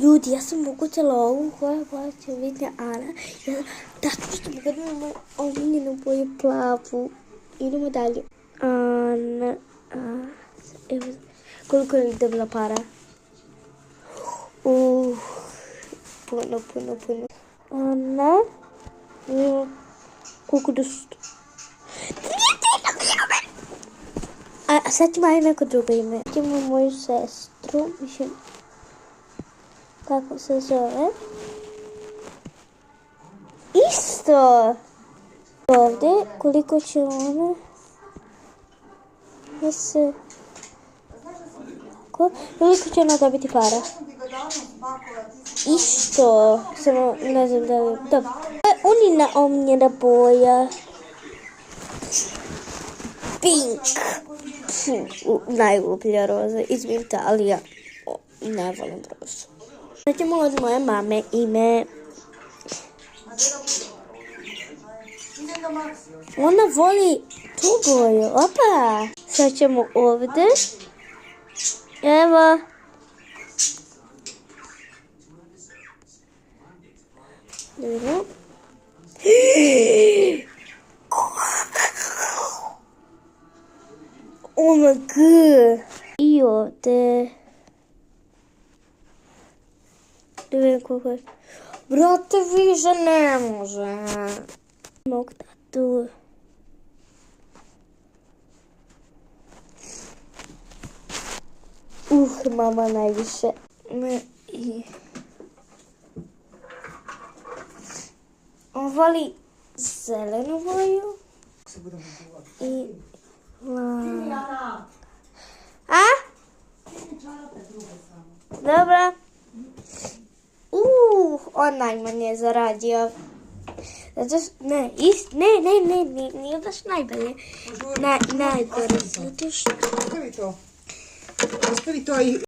Ljudi, ja sam ukucala ovu koja boja će biti Ana. Tako što mogu da imamo omiljenu boju plavu. Idemo dalje. Ana. Evo, koliko je dobila para? Puno. Ana. Koliko dosta? A sad ćemo ajde neko drugo ime. Ćemo moju sestru. Mislim, kako se zove? Isto! Ovdje, koliko će ona? Koliko će ona dobiti para? Isto! Samo ne znam da li... Dobro. Unina omljena boja. Pink. Najgluplja roza. Izvinite, ali ja ne volim rozu. Sad ćemo od moje mame ime. Ona voli tu boju. Opa! Sad ćemo ovdje. Evo. Evo. Oh my god. I ovdje. Da vidim koliko je. Brate, više ne može. Mogu da tu. Mama najviše. On voli zelenu boju. I... A? Dobra. On najmanje zaradio. Ne, nije baš najbolje. Najgore. Zato što... Ostavi to i...